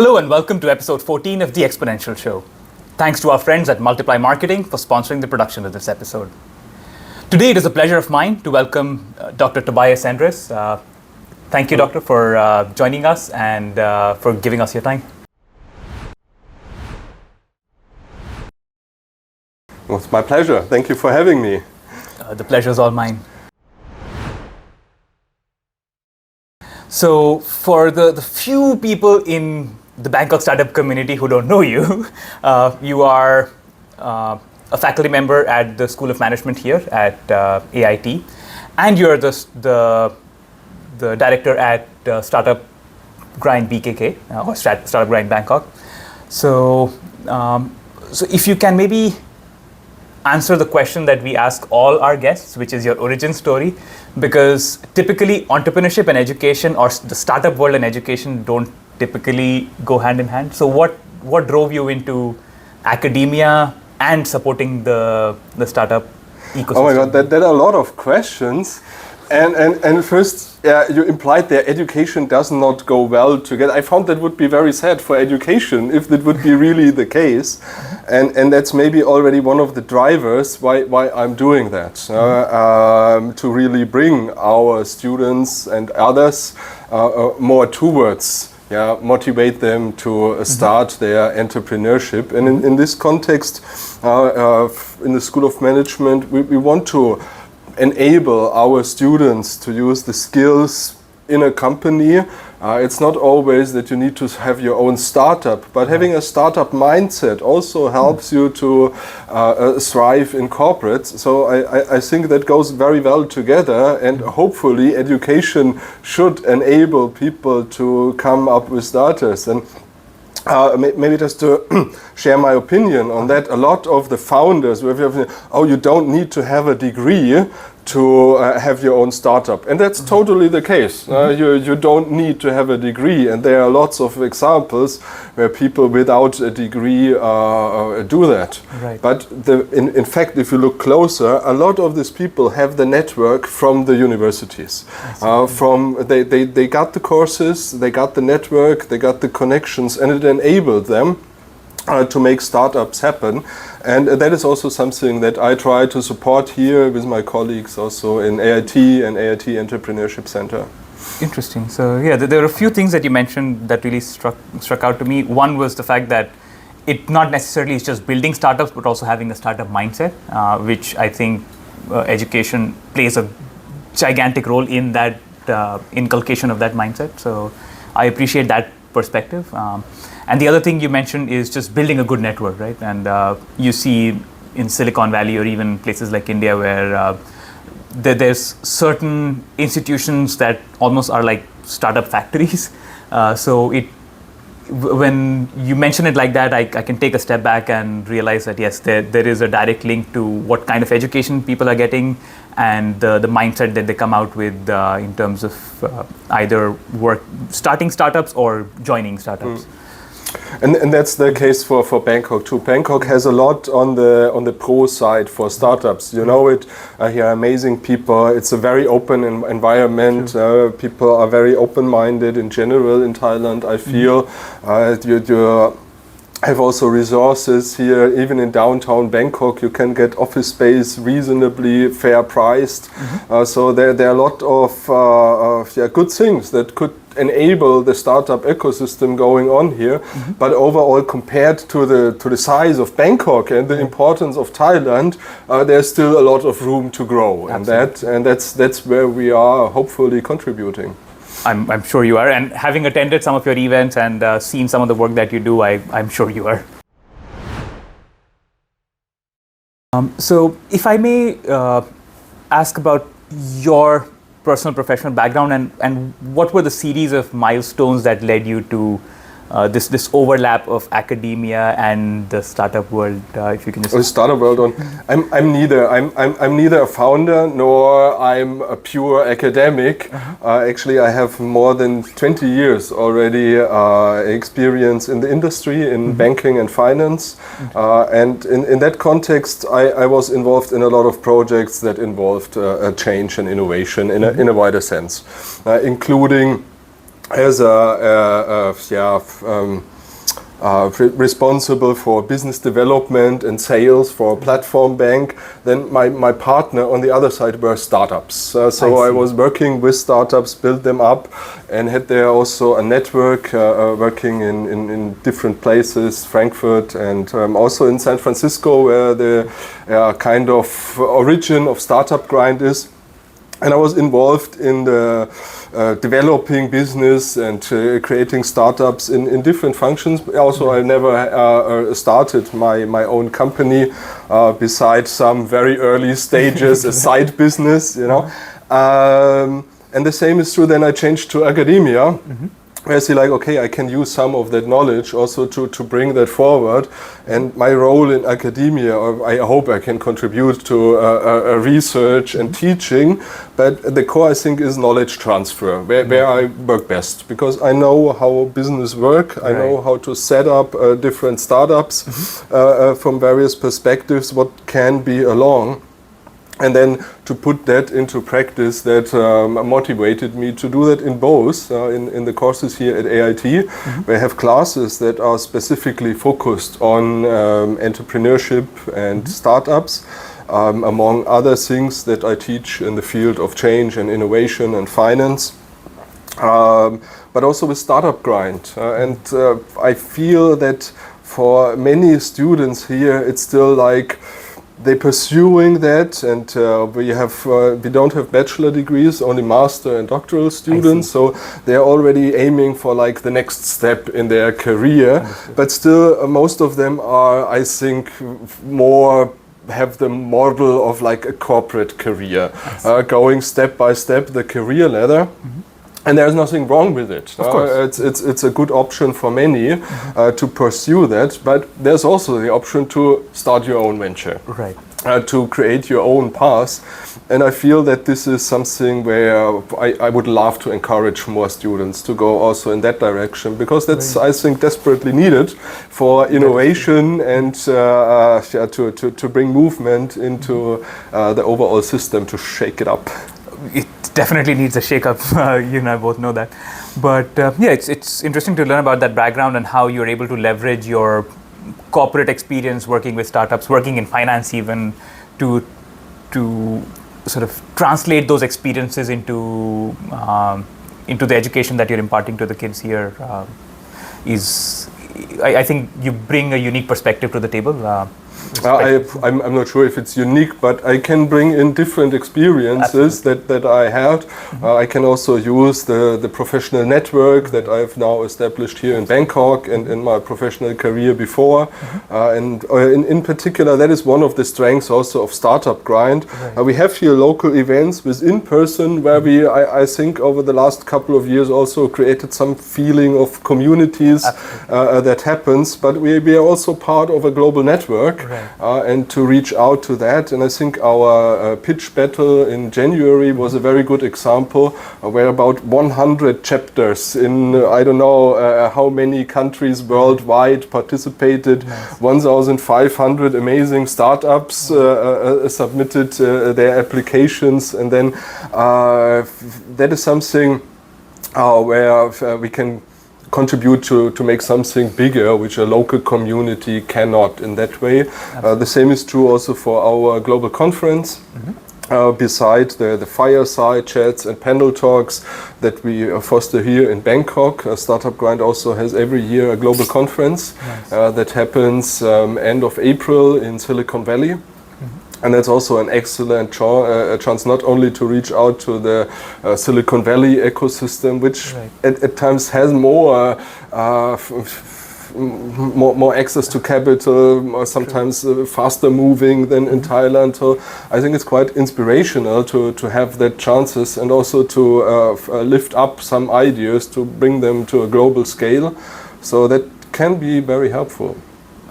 Hello and welcome to episode 14 of the Exponential Show. Thanks to our friends at Multiply Marketing for sponsoring the production of this episode. Today it is a pleasure of mine to welcome Dr. Tobias Endress. Thank you, Doctor, for joining us and for giving us your time. Well, it's my pleasure. Thank you for having me. The pleasure is all mine. So for the few people in the Bangkok startup community who don't know you, you are a faculty member at the School of Management here at AIT, and you're the director at Startup Grind BKK, or Startup Grind Bangkok. So if you can maybe answer the question that we ask all our guests, which is your origin story, because typically entrepreneurship and education, or the startup world and education, don't typically go hand in hand. So what drove you into academia and supporting the startup ecosystem? Oh my God, there are a lot of questions. And first, you implied that education does not go well together. I found that would be very sad for education if that would be really the case. And that's maybe already one of the drivers why I'm doing that. To really bring our students and others more towards motivate them to start their entrepreneurship. And in this context, in the School of Management, we want to enable our students to use the skills in a company. It's not always that you need to have your own startup, but having a startup mindset also helps you to thrive in corporate. So I think that goes very well together, and hopefully education should enable people to come up with starters. And maybe just to share my opinion on that, a lot of the founders, you don't need to have a degree to have your own startup. And that's totally the case. You don't need to have a degree, and there are lots of examples where people without a degree do that. Right. But in fact, if you look closer, a lot of these people have the network from the universities. They got the courses, they got the network, they got the connections, and it enabled them to make startups happen. And that is also something that I try to support here with my colleagues also in AIT and AIT Entrepreneurship Center. Interesting. So yeah, there are a few things that you mentioned that really struck out to me. One was the fact that it not necessarily is just building startups, but also having a startup mindset, which I think education plays a gigantic role in that inculcation of that mindset. So I appreciate that perspective. And the other thing you mentioned is just building a good network, right? And you see in Silicon Valley or even places like India where there's certain institutions that almost are like startup factories. So when you mention it like that, I can take a step back and realize that yes, there is a direct link to what kind of education people are getting and the mindset that they come out with in terms of either starting startups or joining startups. And that's the case for Bangkok too. Bangkok has a lot on the pro side for startups. You know it. Here are amazing people. It's a very open environment. People are very open-minded in general in Thailand, I feel. You have also resources here. Even in downtown Bangkok, you can get office space reasonably fair priced. So there are a lot of good things that could enable the startup ecosystem going on here. But overall, compared to the size of Bangkok and the importance of Thailand, there's still a lot of room to grow. Absolutely. And that's where we are hopefully contributing. I'm sure you are, and having attended some of your events and seen some of the work that you do, I'm sure you are. So if I may ask about your personal professional background and what were the series of milestones that led you to this overlap of academia and the startup world, if you can just... startup world, I'm neither a founder nor I'm a pure academic. Actually, I have more than 20 years already experience in the industry, in banking and finance. And in that context, I was involved in a lot of projects that involved change and innovation in a wider sense, including as responsible for business development and sales for a platform bank. Then my partner on the other side were startups. So I was working with startups, built them up, and had there also a network working in different places, Frankfurt and also in San Francisco, where the kind of origin of Startup Grind is. And I was involved in the developing business and creating startups in different functions. Also, I never started my own company besides some very early stages, a side business, you know. And the same is true, then I changed to academia. I see like, okay, I can use some of that knowledge also to bring that forward. And my role in academia, or I hope I can contribute to research and teaching, but the core I think is knowledge transfer, where I work best. Because I know how business work, I know how to set up different startups from various perspectives, what can be along. And then to put that into practice, that motivated me to do that in both. In the courses here at AIT, we have classes that are specifically focused on entrepreneurship and startups, among other things that I teach in the field of change and innovation and finance, but also with Startup Grind. And I feel that for many students here, it's still like, they're pursuing that, and we don't have bachelor degrees, only master and doctoral students, so they're already aiming for like the next step in their career. But still, most of them are, I think, more have the model of like a corporate career, going step by step the career ladder. And there's nothing wrong with it. Of course. It's a good option for many to pursue that, but there's also the option to start your own venture. Right. To create your own path. And I feel that this is something where I would love to encourage more students to go also in that direction, because that's, I think, desperately needed for innovation and to bring movement into the overall system, to shake it up. It definitely needs a shake-up. You and I both know that. But it's interesting to learn about that background and how you're able to leverage your corporate experience working with startups, working in finance even, to sort of translate those experiences into the education that you're imparting to the kids here. I think you bring a unique perspective to the table. I'm not sure if it's unique, but I can bring in different experiences that I had. I can also use the professional network that I've now established here in Bangkok and in my professional career before. And in particular, that is one of the strengths also of Startup Grind. We have here local events with in-person where I think over the last couple of years also created some feeling of communities that happens, but we are also part of a global network. And to reach out to that. And I think our pitch battle in January was a very good example, where about 100 chapters in I don't know how many countries worldwide participated. 1,500 amazing startups submitted their applications, and then that is something where we can contribute to make something bigger, which a local community cannot in that way. The same is true also for our global conference. Beside the fireside chats and panel talks that we foster here in Bangkok, Startup Grind also has every year a global conference that happens end of April in Silicon Valley. And that's also an excellent chance not only to reach out to the Silicon Valley ecosystem, which at times has more access to capital, sometimes faster moving than in Thailand. So I think it's quite inspirational to have that chances, and also to lift up some ideas to bring them to a global scale. So that can be very helpful.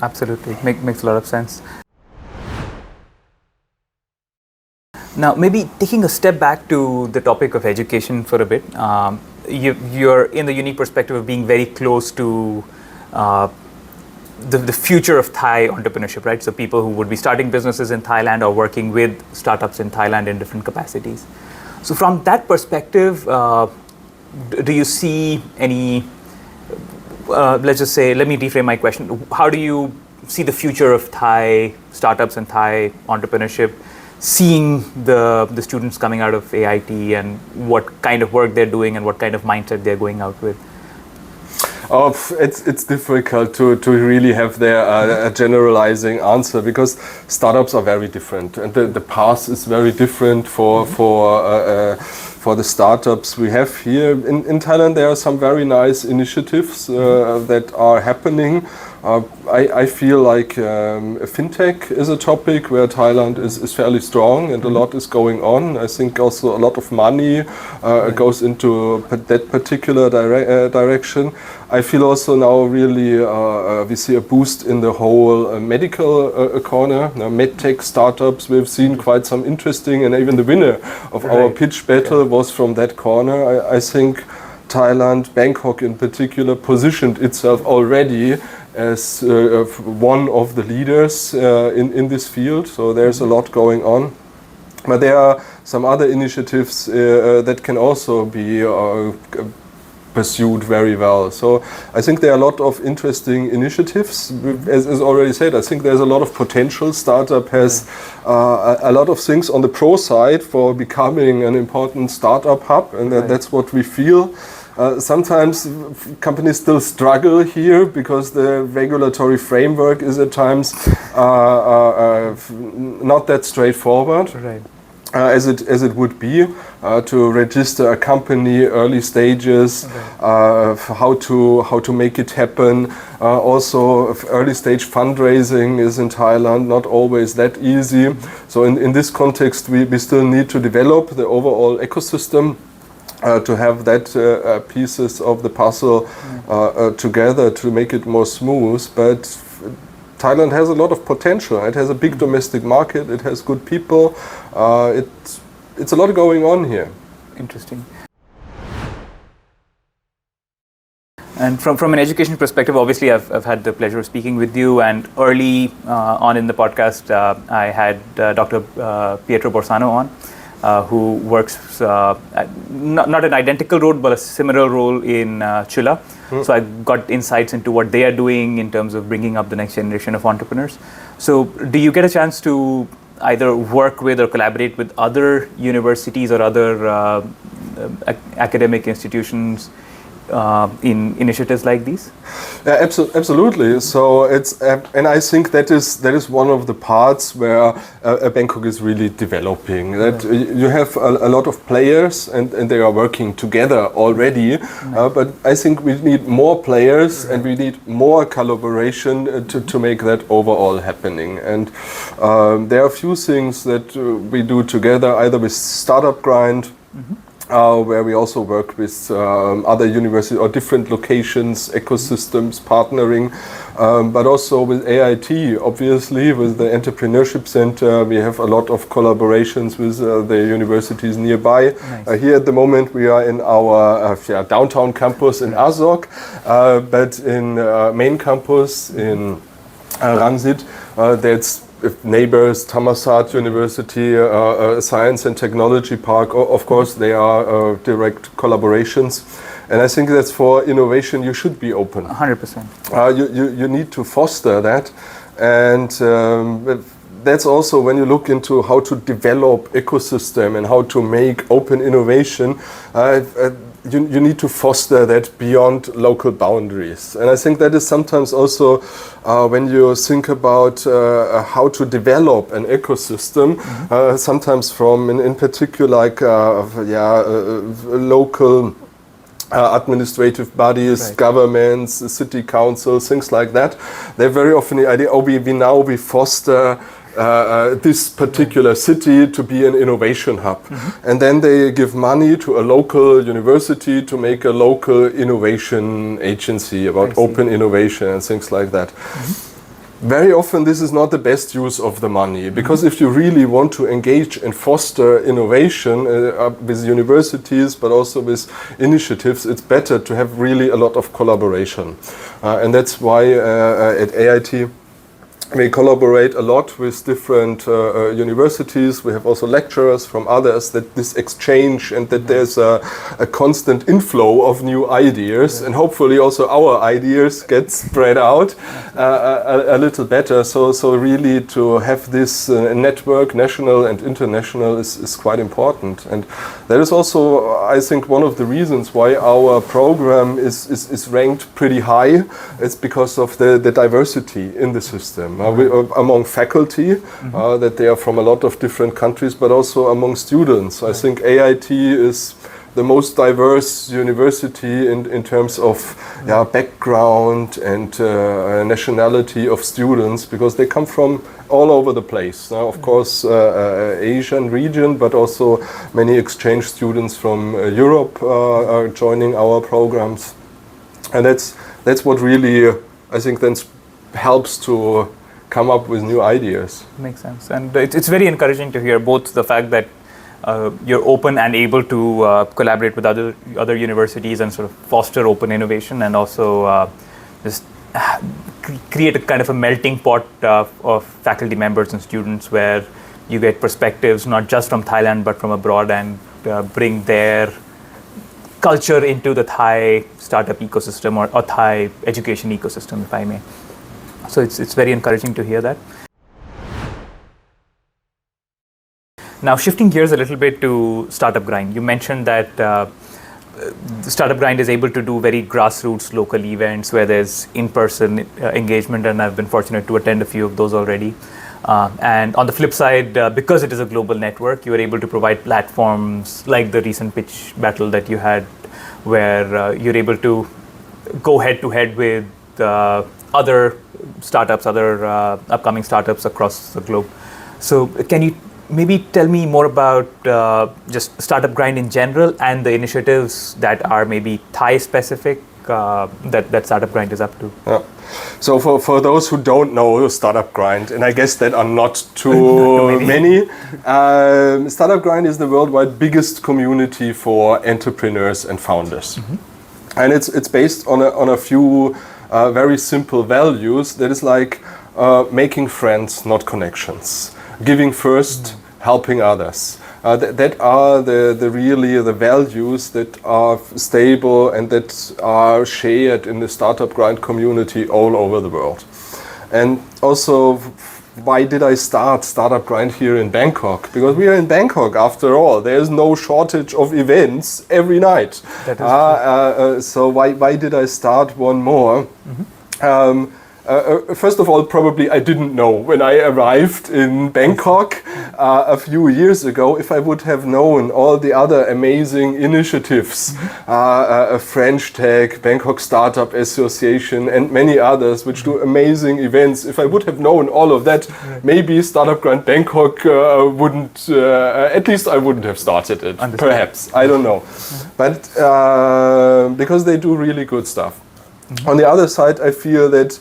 Absolutely, makes a lot of sense. Now, maybe taking a step back to the topic of education for a bit, you're in the unique perspective of being very close to the future of Thai entrepreneurship, right? So people who would be starting businesses in Thailand or working with startups in Thailand in different capacities. So from that perspective, do you see any, let's just say, let me reframe my question. How do you see the future of Thai startups and Thai entrepreneurship, seeing the students coming out of AIT and what kind of work they're doing and what kind of mindset they're going out with? Oh, it's difficult to really have there a generalizing answer, because startups are very different, and the path is very different for the startups we have here. In Thailand, there are some very nice initiatives that are happening. I feel like fintech is a topic where Thailand is fairly strong, and a lot is going on. I think also a lot of money goes into that particular direction. I feel also now really we see a boost in the whole medical corner. Now, medtech startups, we've seen quite some interesting, and even the winner of our pitch battle was from that corner. I think Thailand, Bangkok in particular, positioned itself already as one of the leaders in this field. So there's a lot going on. But there are some other initiatives that can also be pursued very well. So I think there are a lot of interesting initiatives. As already said, I think there's a lot of potential. Startup has a lot of things on the pro side for becoming an important startup hub, and that's what we feel. Sometimes companies still struggle here because the regulatory framework is at times not that straightforward. Right. As it would be to register a company, early stages, how to make it happen. Also, early stage fundraising is in Thailand not always that easy. So in this context, we still need to develop the overall ecosystem to have that pieces of the puzzle together to make it more smooth. But Thailand has a lot of potential. It has a big domestic market. It has good people. It's a lot going on here. Interesting. And from an education perspective, obviously, I've had the pleasure of speaking with you. And early on in the podcast, I had Dr. Pietro Borsano on, who works not an identical role, but a similar role in Chula. So I got insights into what they are doing in terms of bringing up the next generation of entrepreneurs. So do you get a chance to either work with or collaborate with other universities or other academic institutions in initiatives like these? Absolutely. So it's and I think that is one of the parts where Bangkok is really developing. That you have a lot of players and they are working together already. But I think we need more players and we need more collaboration to make that overall happening. And there are a few things that we do together, either with Startup Grind. Where we also work with other universities or different locations, ecosystems, partnering, but also with AIT, obviously, with the Entrepreneurship Center. We have a lot of collaborations with the universities nearby. Nice. Here at the moment, we are in our downtown campus in Azok, but in main campus in Rangsit, that's neighbors, Thammasat University, Science and Technology Park, of course, they are direct collaborations. And I think that's for innovation, you should be open. 100%. You need to foster that. And that's also when you look into how to develop ecosystem and how to make open innovation, you need to foster that beyond local boundaries. And I think that is sometimes also when you think about how to develop an ecosystem, sometimes from in particular like local administrative bodies, governments, city councils, things like that. They're very often the idea, we foster this particular city to be an innovation hub. And then they give money to a local university to make a local innovation agency about open innovation and things like that. Very often this is not the best use of the money, because if you really want to engage and foster innovation with universities but also with initiatives, it's better to have really a lot of collaboration. And that's why at AIT We collaborate a lot with different universities. We have also lecturers from others, that this exchange and that there's a constant inflow of new ideas, and hopefully also our ideas get spread out a little better. So really to have this network, national and international, is quite important. And that is also, I think, one of the reasons why our program is ranked pretty high. It's because of the diversity in the system. Among faculty, that they are from a lot of different countries, but also among students. I think AIT is the most diverse university in terms of background and nationality of students, because they come from all over the place. Now, of course, Asian region, but also many exchange students from Europe are joining our programs. And that's what really, I think, then helps to come up with new ideas. Makes sense. And it's very encouraging to hear both the fact that you're open and able to collaborate with other universities and sort of foster open innovation, and also just create a kind of a melting pot of faculty members and students where you get perspectives not just from Thailand but from abroad, and bring their culture into the Thai startup ecosystem or Thai education ecosystem, if I may. So it's very encouraging to hear that. Now, shifting gears a little bit to Startup Grind, you mentioned that the Startup Grind is able to do very grassroots local events where there's in-person engagement, and I've been fortunate to attend a few of those already. And on the flip side, because it is a global network, you are able to provide platforms like the recent pitch battle that you had, where you're able to go head-to-head with other startups, other upcoming startups across the globe. So can you maybe tell me more about just Startup Grind in general and the initiatives that are maybe Thai specific that Startup Grind is up to? Yeah. So for those who don't know Startup Grind, and I guess that are not too many, Startup Grind is the worldwide biggest community for entrepreneurs and founders. Mm-hmm. And it's based on a few very simple values. That is like making friends, not connections. Giving first, helping others. That are the values that are stable and that are shared in the Startup Grind community all over the world. And also, why did I start Startup Grind here in Bangkok? Because we are in Bangkok after all. There is no shortage of events every night. That is so why did I start one more? Mm-hmm. First of all, probably I didn't know when I arrived in Bangkok a few years ago, if I would have known all the other amazing initiatives, French Tech, Bangkok Startup Association, and many others which do amazing events. If I would have known all of that, maybe Startup Grind Bangkok wouldn't, at least I wouldn't have started it. Perhaps, I don't know. But because they do really good stuff. On the other side, I feel that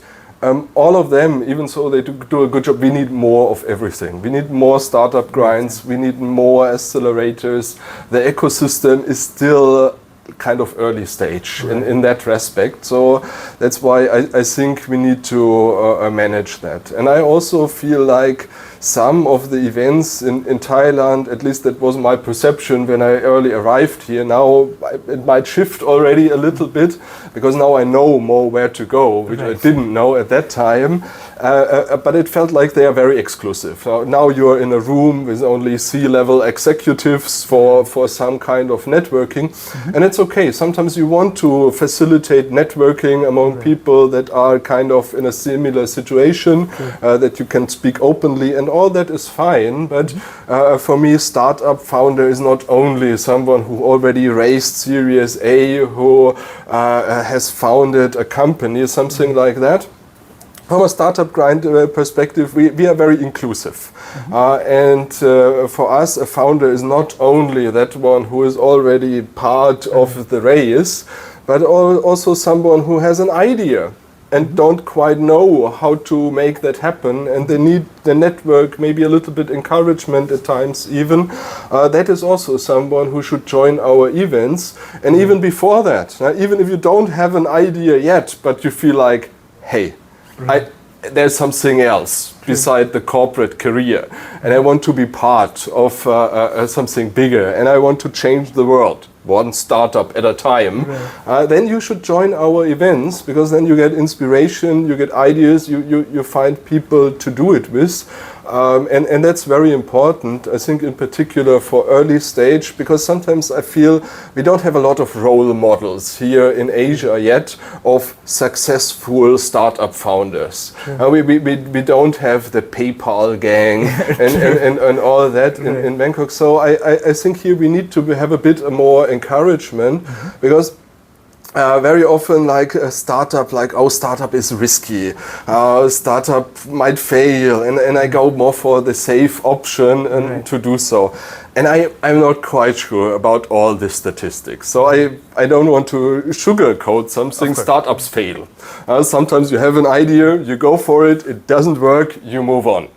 all of them, even so they do a good job, we need more of everything. We need more startup grinds, we need more accelerators. The ecosystem is still kind of early stage in that respect. So that's why I think we need to manage that. And I also feel like some of the events in Thailand, at least that was my perception when I early arrived here. Now it might shift already a little bit, because now I know more where to go, which I didn't know at that time. But it felt like they are very exclusive. Now you're in a room with only C-level executives for some kind of networking. Mm-hmm. And it's okay. Sometimes you want to facilitate networking among people that are kind of in a similar situation, that you can speak openly, and all that is fine. But for me, startup founder is not only someone who already raised Series A, who has founded a company, something like that. From a Startup Grind perspective, we are very inclusive. Mm-hmm. And for us, a founder is not only that one who is already part of the race, but also someone who has an idea and don't quite know how to make that happen, and they need the network, maybe a little bit encouragement at times even. That is also someone who should join our events. And even before that, even if you don't have an idea yet, but you feel like, hey, there's something else beside the corporate career, and I want to be part of something bigger, and I want to change the world, one startup at a time, then you should join our events, because then you get inspiration, you get ideas, you find people to do it with. And that's very important, I think, in particular for early stage, because sometimes I feel we don't have a lot of role models here in Asia yet of successful startup founders. We don't have the PayPal gang and all that in Bangkok. So I think here we need to have a bit more encouragement, because very often, like a startup, like, oh, startup is risky, startup might fail, and I go more for the safe option and to do so. And I'm not quite sure about all the statistics. So I don't want to sugarcoat something. Startups fail. Sometimes you have an idea, you go for it, it doesn't work, you move on.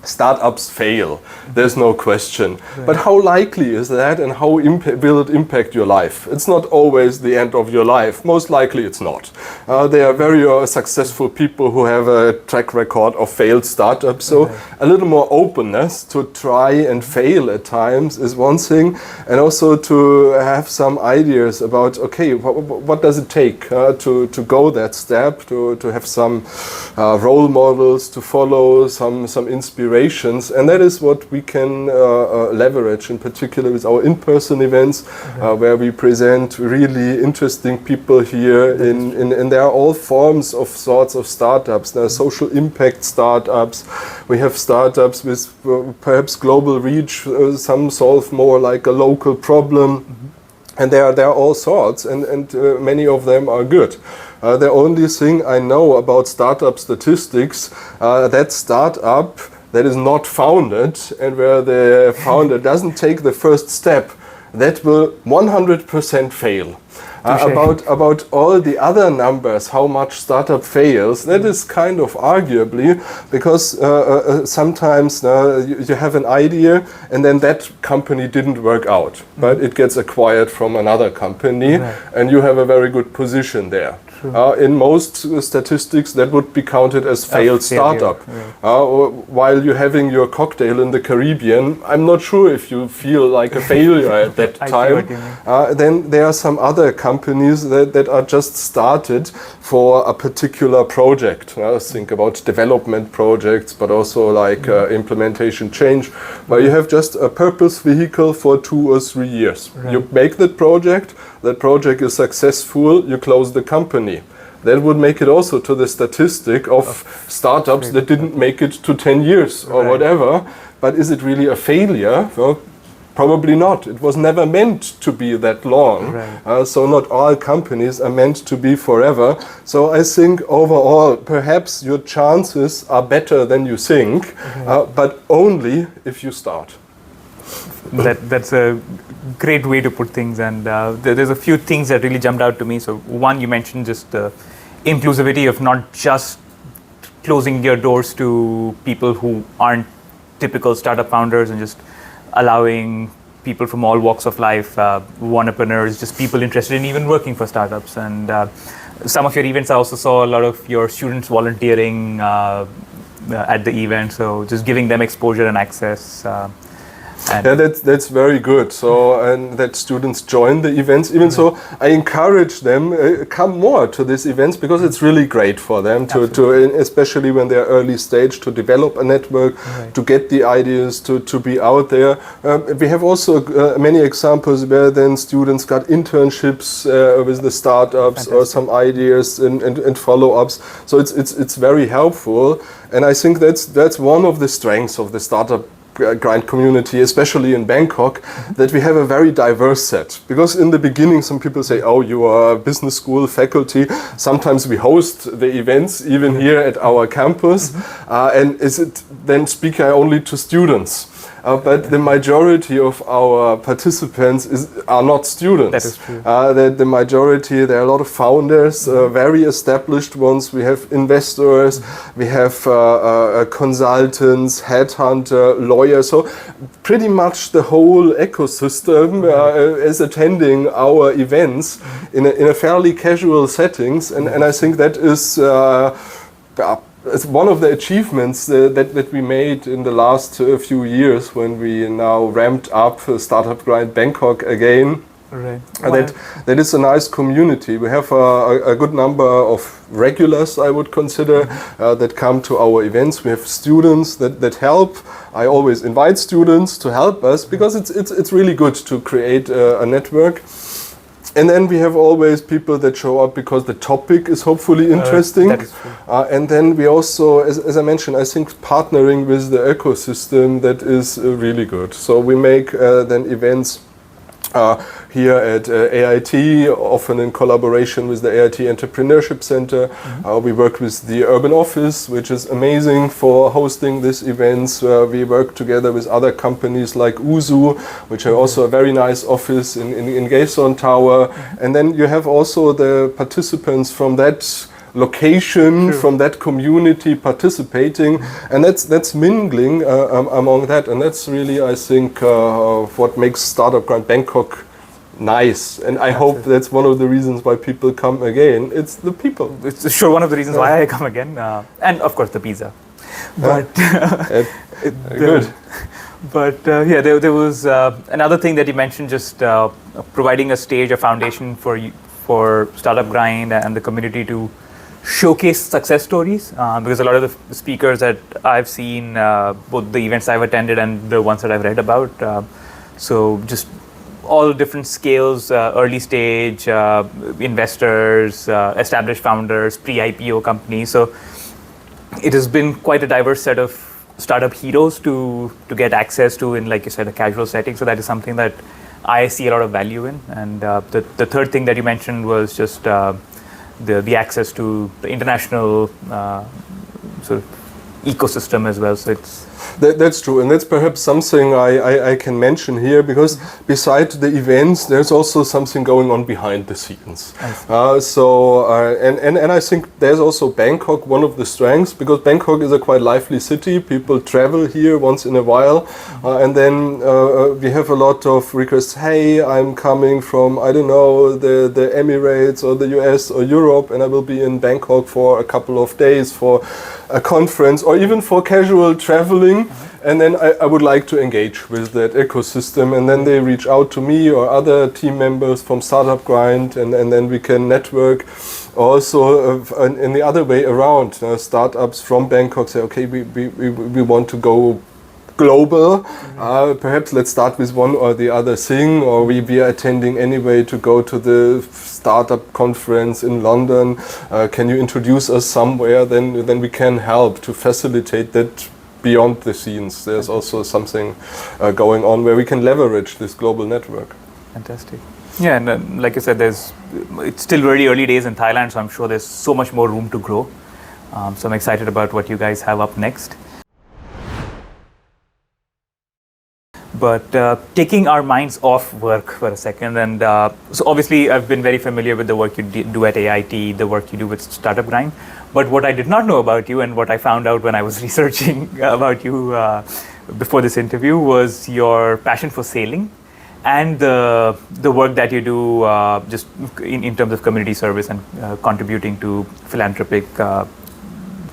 Startups fail, there's no question. But how likely is that, and how will it impact your life? It's not always the end of your life. Most likely it's not. There are very successful people who have a track record of failed startups. So a little more openness to try and fail at times is one thing. And also to have some ideas about, okay, what does it take to go that step, to have some role models to follow, some inspiration. And that is what we can leverage, in particular with our in-person events, where we present really interesting people here. And there are all forms of sorts of startups. There are social impact startups. We have startups with perhaps global reach. Some solve more like a local problem. And there are all sorts, and many of them are good. The only thing I know about startup statistics, that startup that is not founded, and where the founder doesn't take the first step, that will 100% fail. About all the other numbers, how much startup fails, that is kind of arguably, because sometimes you have an idea and then that company didn't work out, but it gets acquired from another company, and you have a very good position there. In most statistics, that would be counted as failed startup. While you're having your cocktail in the Caribbean, I'm not sure if you feel like a failure at that time. Then there are some other companies that are just started for a particular project. Think about development projects, but also like implementation change, where you have just a purpose vehicle for 2 or 3 years. You make that project is successful, you close the company. That would make it also to the statistic of startups that didn't make it to 10 years or whatever. But is it really a failure? Well, probably not. It was never meant to be that long. So not all companies are meant to be forever. So I think overall, perhaps your chances are better than you think, but only if you start. That's a great way to put things, and there's a few things that really jumped out to me. So one, you mentioned just the inclusivity of not just closing your doors to people who aren't typical startup founders, and just allowing people from all walks of life, wannapreneurs, just people interested in even working for startups. And some of your events, I also saw a lot of your students volunteering at the event, so just giving them exposure and access. Yeah, that's very good. So, and that students join the events. Even so, I encourage them come more to these events, because it's really great for them to especially when they're early stage, to develop a network, to get the ideas, to be out there. We have also many examples where then students got internships with the startups or some ideas and follow-ups. So it's very helpful, and I think that's one of the strengths of the startup grind community, especially in Bangkok, that we have a very diverse set. Because in the beginning, some people say, oh, you are a business school faculty. Sometimes we host the events, even here at our campus. And is it then speaking only to students? But the majority of our participants are not students. That is true. The majority, there are a lot of founders, very established ones. We have investors, we have consultants, headhunter, lawyers. So pretty much the whole ecosystem is attending our events in a fairly casual settings. And I think that is it's one of the achievements that we made in the last few years when we now ramped up Startup Grind Bangkok again. Right. That is a nice community. We have a good number of regulars, I would consider, that come to our events. We have students that help. I always invite students to help us because it's really good to create a network. And then we have always people that show up because the topic is hopefully interesting. That is true. And then we also, as I mentioned, I think partnering with the ecosystem, that is really good. So we make then events here at AIT, often in collaboration with the AIT Entrepreneurship Center. We work with the Urban Office, which is amazing for hosting these events. We work together with other companies like Uzu, which are also a very nice office in Gason Tower. And then you have also the participants from that location, from that community participating, and that's mingling among that, and that's really, I think, what makes Startup Grind Bangkok nice. And I hope that's one of the reasons why people come again. It's the people. It's sure one of the reasons why I come again, and of course the pizza. But good. But there was another thing that you mentioned, just providing a stage, a foundation for Startup Grind and the community to showcase success stories, because a lot of the speakers that I've seen, both the events I've attended and the ones that I've read about, so just all different scales, early stage, investors, established founders, pre-IPO companies. So it has been quite a diverse set of startup heroes to get access to in, like you said, a casual setting. So that is something that I see a lot of value in. And the third thing that you mentioned was just the access to the international sort of ecosystem as well. So that's true, and that's perhaps something I can mention here, because besides the events, there's also something going on behind the scenes. And I think there's also Bangkok, one of the strengths, because Bangkok is a quite lively city. People travel here once in a while, and then we have a lot of requests. Hey, I'm coming from, I don't know, the Emirates or the US or Europe, and I will be in Bangkok for a couple of days for a conference or even for casual traveling. And then I would like to engage with that ecosystem, and then they reach out to me or other team members from Startup Grind, and then we can network. Also, in the other way around, startups from Bangkok say, okay, we want to go global. Perhaps let's start with one or the other thing, or we are attending anyway to go to the startup conference in London. Can you introduce us somewhere? Then we can help to facilitate that. Beyond the scenes, there's also something going on where we can leverage this global network. Fantastic. Yeah, and like I said, it's still really early days in Thailand, so I'm sure there's so much more room to grow. So I'm excited about what you guys have up next. But taking our minds off work for a second, and so obviously I've been very familiar with the work you do at AIT, the work you do with Startup Grind. But what I did not know about you, and what I found out when I was researching about you before this interview, was your passion for sailing and the work that you do just in terms of community service and contributing to philanthropic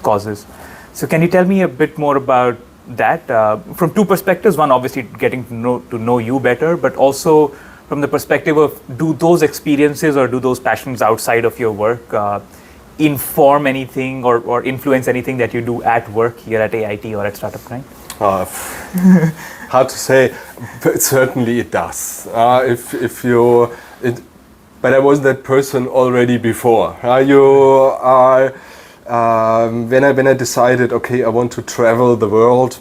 causes. So can you tell me a bit more about that from two perspectives? One, obviously getting to know you better, but also from the perspective of, do those experiences or do those passions outside of your work inform anything or influence anything that you do at work here at AIT or at Startup Grind? Hard to say, but certainly it does. But I was that person already before. When I decided, okay, I want to travel the world,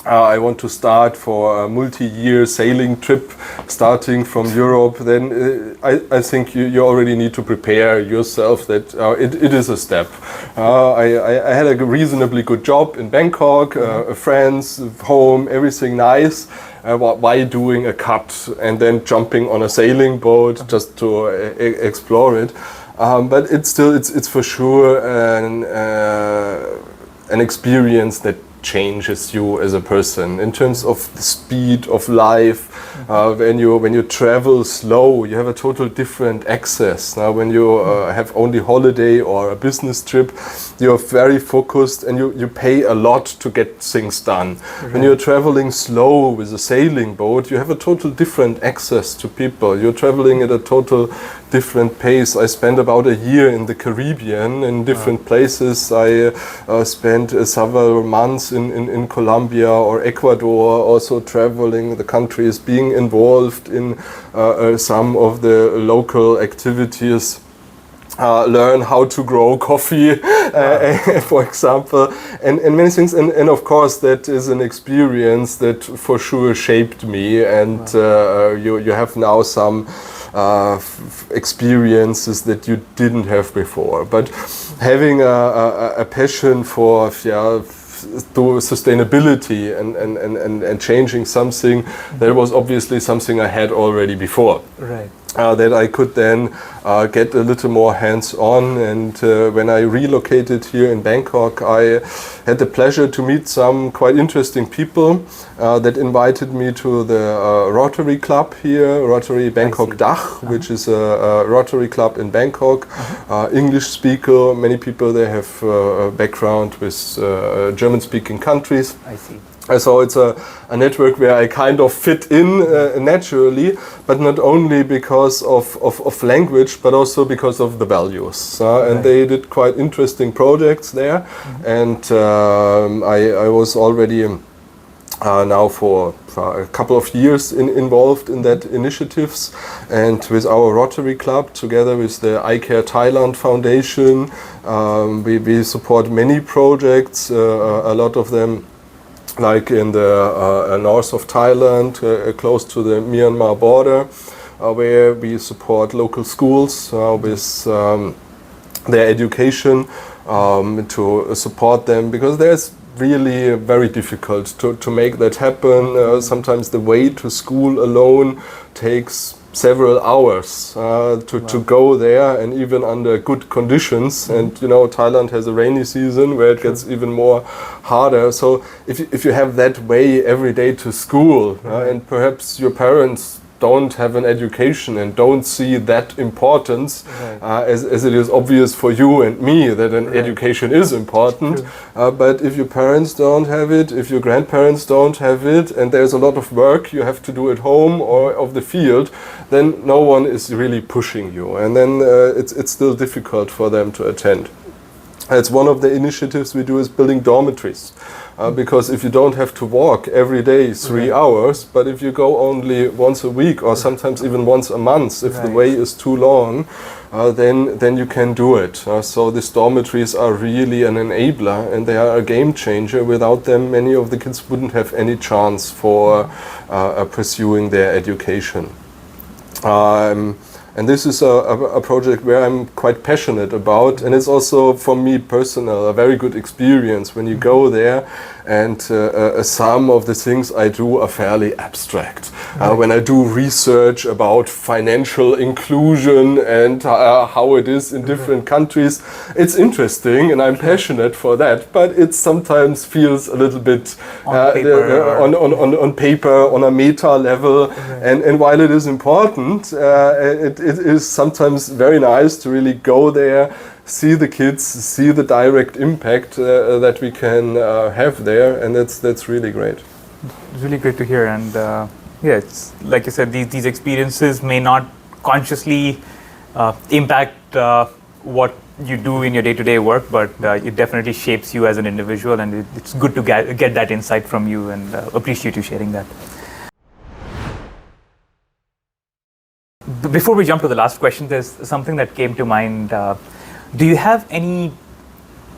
I want to start for a multi-year sailing trip starting from Europe, then I think you already need to prepare yourself that it is a step. I had a reasonably good job in Bangkok, friends, home, everything nice. Why doing a cut and then jumping on a sailing boat just to explore it? But it's for sure an experience that changes you as a person in terms of the speed of life. When you travel slow, you have a total different access. Now, when you have only holiday or a business trip, you're very focused and you pay a lot to get things done. Right. When you're traveling slow with a sailing boat, you have a total different access to people. You're traveling at a total different pace. I spent about a year in the Caribbean in different places. I spent several months in Colombia or Ecuador, also traveling the countries, being involved in some of the local activities. Learn how to grow coffee, for example, and many things. And of course, that is an experience that for sure shaped me. And you have now some experiences that you didn't have before. But having a passion for sustainability and changing something, that was obviously something I had already before. Right. That I could then get a little more hands-on. And when I relocated here in Bangkok, I had the pleasure to meet some quite interesting people that invited me to the Rotary Club here, Rotary Bangkok Dach, which is a Rotary Club in Bangkok. English speaker, many people there have a background with German-speaking countries. I see. So it's a network where I kind of fit in naturally, but not only because of language, but also because of the values. And they did quite interesting projects there. And I was already now for a couple of years involved in that initiatives. And with our Rotary Club, together with the I Care Thailand Foundation, we support many projects, a lot of them like in the north of Thailand, close to the Myanmar border, where we support local schools with their education, to support them, because there's really very difficult to make that happen. Sometimes the way to school alone takes several hours to go there, and even under good conditions. And Thailand has a rainy season where it gets even more harder. So if you have that way every day to school, and perhaps your parents don't have an education and don't see that importance, as it is obvious for you and me that an education is important. But if your parents don't have it, if your grandparents don't have it, and there's a lot of work you have to do at home or of the field, then no one is really pushing you, and then it's still difficult for them to attend. It's one of the initiatives we do is building dormitories. Because if you don't have to walk every day 3 hours, but if you go only once a week or sometimes even once a month, if the way is too long, then you can do it. So these dormitories are really an enabler, and they are a game changer. Without them, many of the kids wouldn't have any chance for pursuing their education. And this is a project where I'm quite passionate about, and it's also for me personal a very good experience when you go there, and some of the things I do are fairly abstract. When I do research about financial inclusion and how it is in different countries, it's interesting and I'm passionate for that, but it sometimes feels a little bit on paper, on a meta level, and while it is important, it is sometimes very nice to really go there, see the kids, see the direct impact that we can have there, and that's really great. It's really great to hear. And it's like you said, these experiences may not consciously impact what you do in your day-to-day work, but it definitely shapes you as an individual, and it's good to get that insight from you, and appreciate you sharing that. Before we jump to the last question, there's something that came to mind. Do you have any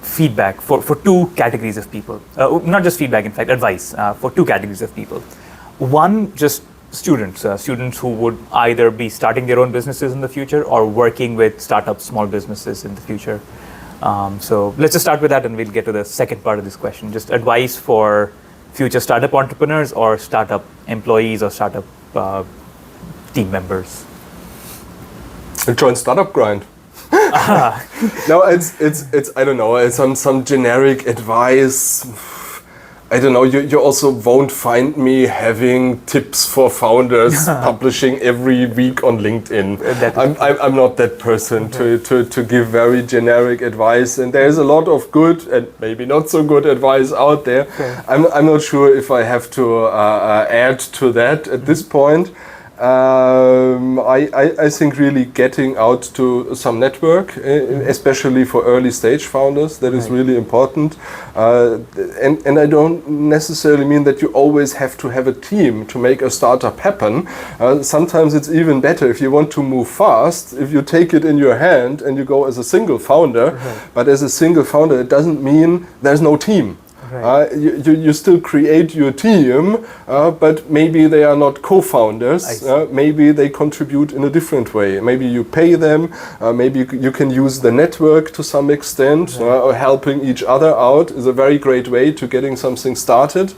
feedback for two categories of people? Not just feedback, in fact, advice for two categories of people. One, just students who would either be starting their own businesses in the future or working with startup small businesses in the future. So let's just start with that, and we'll get to the second part of this question. Just advice for future startup entrepreneurs or startup employees or startup team members. Join Startup Grind. No, it's I don't know. It's some generic advice. I don't know, you also won't find me having tips for founders publishing every week on LinkedIn. I'm not that person to give very generic advice, and there's a lot of good and maybe not so good advice out there. I'm not sure if I have to add to that at this point. I think really getting out to some network, especially for early stage founders, that is really important. And I don't necessarily mean that you always have to have a team to make a startup happen. Sometimes it's even better if you want to move fast, if you take it in your hand and you go as a single founder. But as a single founder, it doesn't mean there's no team. You still create your team, but maybe they are not co-founders. Maybe they contribute in a different way. Maybe you pay them. Maybe you can use the network to some extent. Or helping each other out is a very great way to getting something started.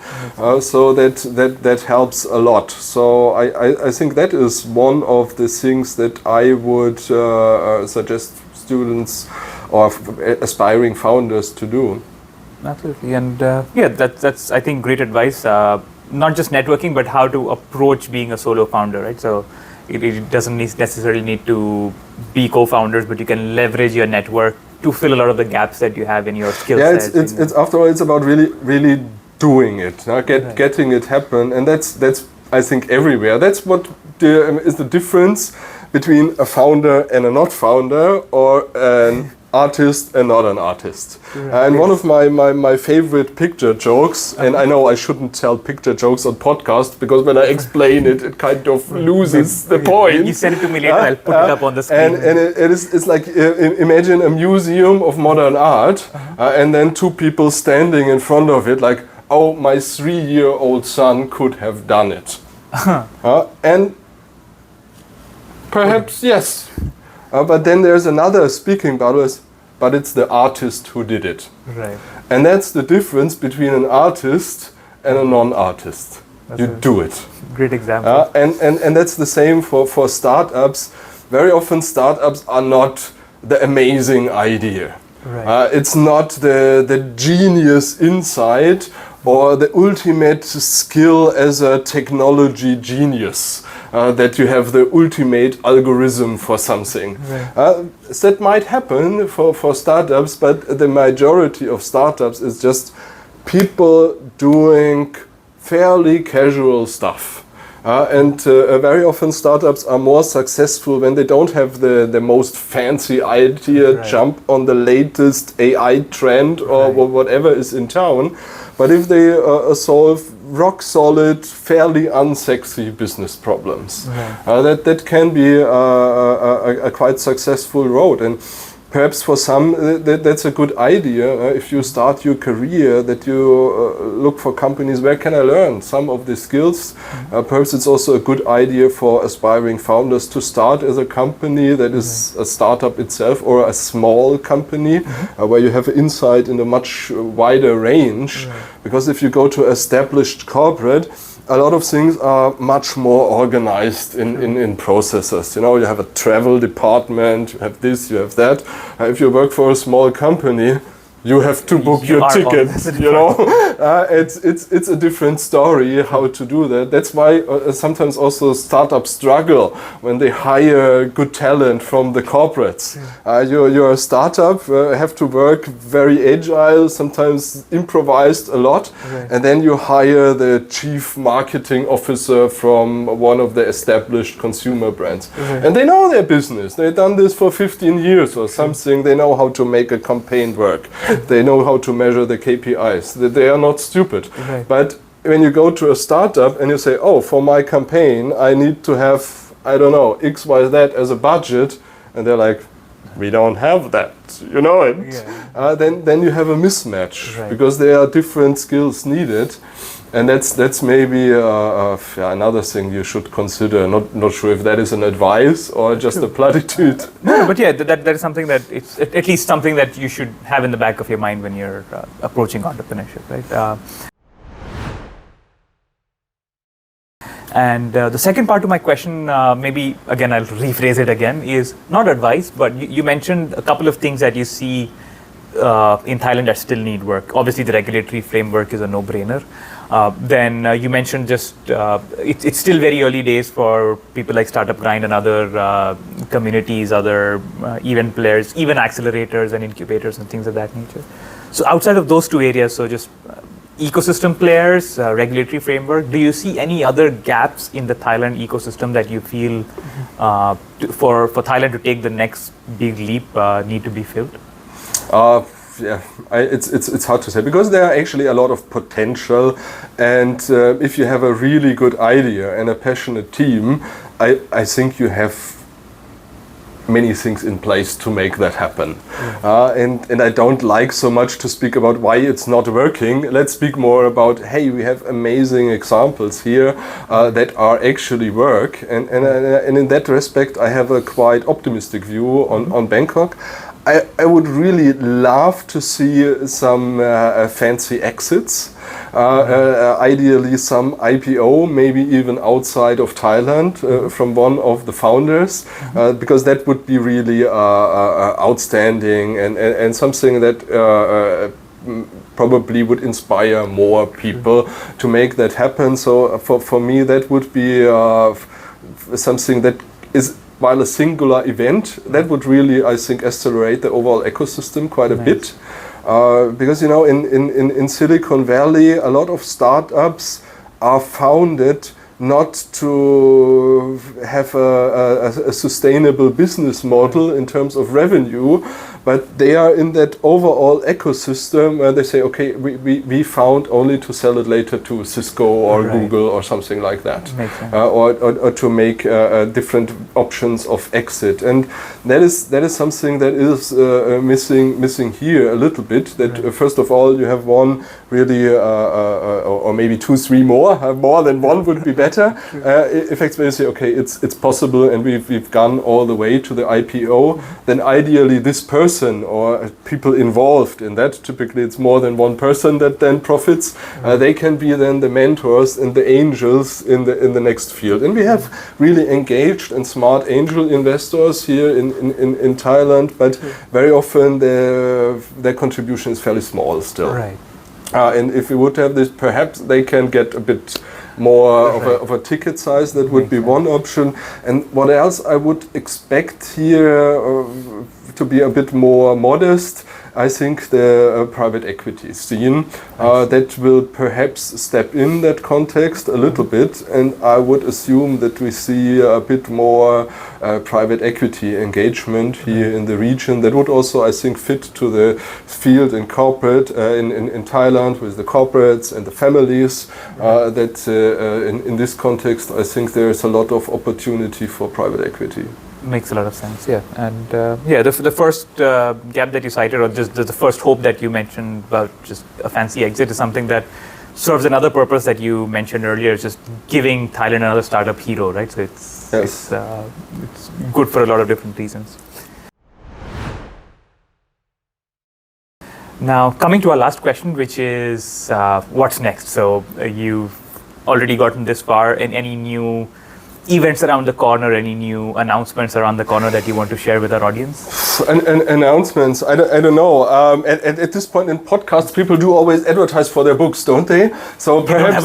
So that helps a lot. So I think that is one of the things that I would suggest students or aspiring founders to do. Absolutely, and that's I think great advice. Not just networking, but how to approach being a solo founder, right? So it doesn't necessarily need to be co-founders, but you can leverage your network to fill a lot of the gaps that you have in your skill set. It's after all, it's about really doing it, getting it happen, and that's I think everywhere. That's what is the difference between a founder and a not founder, or an artist and not an artist. And one of my favorite picture jokes, and I know I shouldn't tell picture jokes on podcast because when I explain it, it kind of loses the point. You send it to me later, I'll put it up on the screen. And it's like, imagine a museum of modern art, and then two people standing in front of it like, oh, my 3-year-old son could have done it. And perhaps, yes. But then there's another speaking bubble, but it's the artist who did it. Right. And that's the difference between an artist and a non-artist. You do it. Great example. And that's the same for startups. Very often startups are not the amazing idea. Right. It's not the genius insight or the ultimate skill as a technology genius. That you have the ultimate algorithm for something. Right. That might happen for startups, but the majority of startups is just people doing fairly casual stuff. And very often startups are more successful when they don't have the most fancy idea, jump on the latest AI trend or whatever is in town. But if they solve rock solid, fairly unsexy business problems, that can be a quite successful road. And perhaps for some that's a good idea if you start your career, that you look for companies where can I learn some of the skills. Perhaps it's also a good idea for aspiring founders to start as a company that is a startup itself or a small company where you have insight in a much wider range. Because if you go to established corporate, a lot of things are much more organized in processes. You know, you have a travel department, you have this, you have that. If you work for a small company, you have to book your ticket. You know, it's a different story how to do that. That's why sometimes also startups struggle when they hire good talent from the corporates. You're a startup, have to work very agile, sometimes improvised a lot, and then you hire the chief marketing officer from one of the established consumer brands, and they know their business. They've done this for 15 years or something. They know how to make a campaign work. They know how to measure the KPIs. They are not stupid. But when you go to a startup and you say, oh, for my campaign, I need to have, I don't know, X, Y, Z as a budget. And they're like, we don't have that, you know it. Then you have a mismatch because there are different skills needed. And that's maybe another thing you should consider. Not sure if that is an advice or just a platitude. No, but yeah, that is something that it's at least something that you should have in the back of your mind when you're approaching entrepreneurship, right? And the second part to my question, maybe again I'll rephrase it again, is not advice, but you mentioned a couple of things that you see in Thailand that still need work. Obviously, the regulatory framework is a no-brainer. Then you mentioned just it's still very early days for people like Startup Grind and other communities, other event players, even accelerators and incubators and things of that nature. So outside of those two areas, so just ecosystem players, regulatory framework, do you see any other gaps in the Thailand ecosystem that you feel for Thailand to take the next big leap need to be filled? It's hard to say because there are actually a lot of potential, and if you have a really good idea and a passionate team, I think you have many things in place to make that happen. And I don't like so much to speak about why it's not working. Let's speak more about, hey, we have amazing examples here that are actually work, and in that respect I have a quite optimistic view on Bangkok. I would really love to see some fancy exits, ideally some IPO, maybe even outside of Thailand from one of the founders, because that would be really outstanding and something that probably would inspire more people to make that happen. So for me that would be something that is, while a singular event, that would really, I think, accelerate the overall ecosystem quite a bit. Because, you know, in Silicon Valley, a lot of startups are founded not to have a sustainable business model in terms of revenue, but they are in that overall ecosystem where they say, okay, we found only to sell it later to Cisco or Google or something like that, or to make different options of exit, and that is something that is missing here a little bit. That first of all, you have one really, or maybe 2, 3 more than one would be better. Effects where you say, okay, it's possible, and we've gone all the way to the IPO. Then ideally, this person or people involved in that, typically it's more than one person that then profits. They can be then the mentors and the angels in the next field. And we have really engaged and smart angel investors here in Thailand, but very often their contribution is fairly small still. Right. And if we would have this, perhaps they can get a bit more of a ticket size. That would be one option. And what else I would expect here to be a bit more modest, I think the private equity scene that will perhaps step in that context a little bit, and I would assume that we see a bit more private equity engagement here in the region. That would also, I think, fit to the field in corporate in Thailand with the corporates and the families. That in this context, I think there is a lot of opportunity for private equity. Makes a lot of sense, yeah. And the first gap that you cited, or just the first hope that you mentioned about just a fancy exit, is something that serves another purpose that you mentioned earlier, just giving Thailand another startup hero, right? So it's good for a lot of different reasons. Now, coming to our last question, which is what's next? So you've already gotten this far, and any new events around the corner, any new announcements around the corner that you want to share with our audience? Announcements, I don't know. At this point in podcasts, people do always advertise for their books, don't they? So perhaps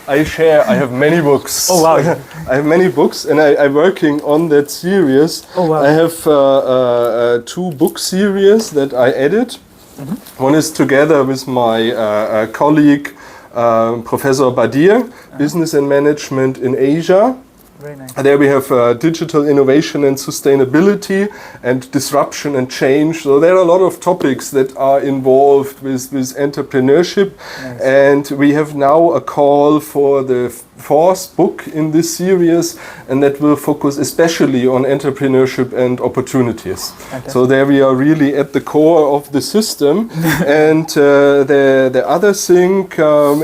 I share. I have many books. Oh wow! I have many books, and I'm working on that series. Oh wow! I have 2 book series that I edit. One is together with my colleague, Professor Badir, Business and Management in Asia. Very nice. There we have digital innovation and sustainability and disruption and change. So there are a lot of topics that are involved with entrepreneurship. Nice. And we have now a call for the 4th book in this series, and that will focus especially on entrepreneurship and opportunities. Okay. So there we are really at the core of the system. And the other thing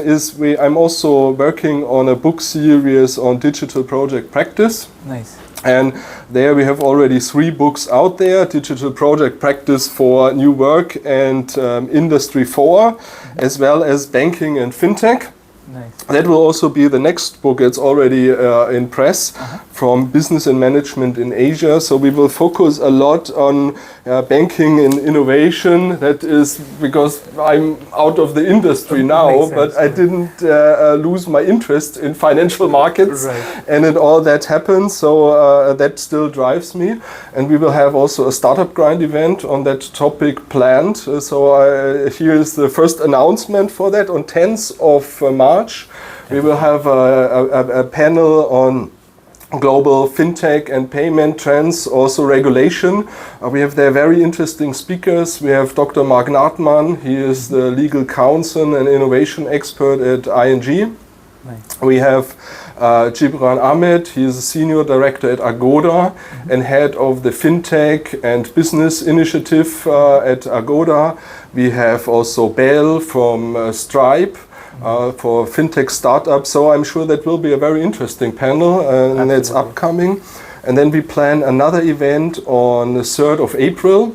is I'm also working on a book series on digital project practice. Nice. And there we have already 3 books out there: Digital Project Practice for New Work and Industry 4, as well as Banking and FinTech. Nice. That will also be the next book. It's already in press from business and management in Asia. So we will focus a lot on banking and innovation. That is because I'm out of the industry now, but I didn't lose my interest in financial markets and in all that happens. So that still drives me. And we will have also a startup grind event on that topic planned. So here is the first announcement for that on 10th of March. We will have a panel on global fintech and payment trends, also regulation. We have there very interesting speakers. We have Dr. Mark Nartman. He is the legal counsel and innovation expert at ING. Nice. We have Gibran Ahmed. He is a senior director at Agoda and head of the fintech and business initiative at Agoda. We have also Bell from Stripe. For fintech startups, so I'm sure that will be a very interesting panel, and it's upcoming. And then we plan another event on the 3rd of April,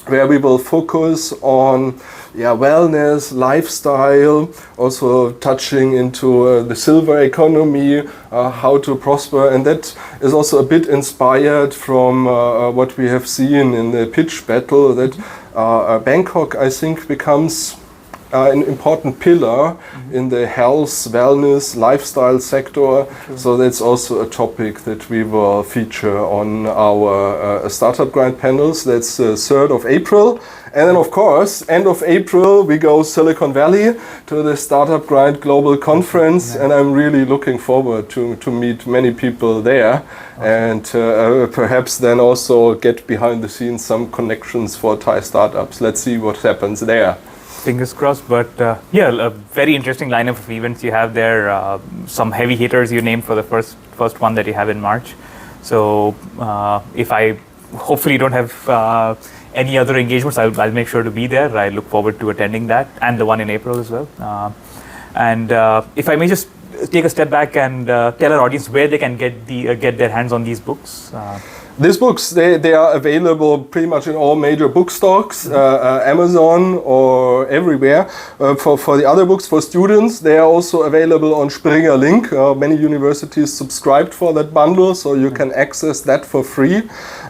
where we will focus on wellness, lifestyle, also touching into the silver economy, how to prosper, and that is also a bit inspired from what we have seen in the pitch battle, that Bangkok, I think, becomes an important pillar in the health, wellness, lifestyle sector. So that's also a topic that we will feature on our Startup Grind panels. That's the 3rd of April. And then, of course, end of April, we go Silicon Valley to the Startup Grind Global Conference. And I'm really looking forward to meet many people there. And perhaps then also get behind the scenes some connections for Thai startups. Let's see what happens there. Fingers crossed, but a very interesting lineup of events you have there. Some heavy hitters you named for the first one that you have in March. So if I hopefully don't have any other engagements, I'll make sure to be there. I look forward to attending that and the one in April as well. And if I may just take a step back and tell our audience where they can get their hands on these books. These books, they are available pretty much in all major bookstores, Amazon or everywhere. For the other books, for students, they are also available on Springer Link. Many universities subscribed for that bundle, so you can access that for free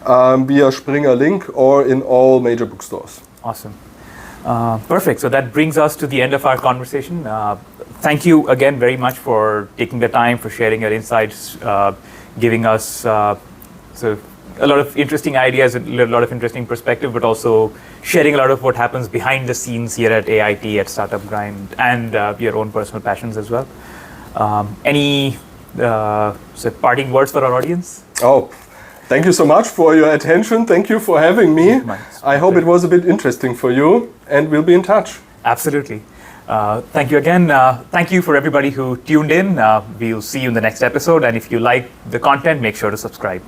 via Springer Link or in all major bookstores. Awesome. Perfect. So that brings us to the end of our conversation. Thank you again very much for taking the time, for sharing your insights, giving us a lot of interesting ideas, a lot of interesting perspective, but also sharing a lot of what happens behind the scenes here at AIT, at Startup Grind, and your own personal passions as well. Any parting words for our audience? Oh, thank you so much for your attention. Thank you for having me. I hope it was a bit interesting for you, and we'll be in touch. Absolutely. Thank you again. Thank you for everybody who tuned in. We'll see you in the next episode, and if you like the content, make sure to subscribe.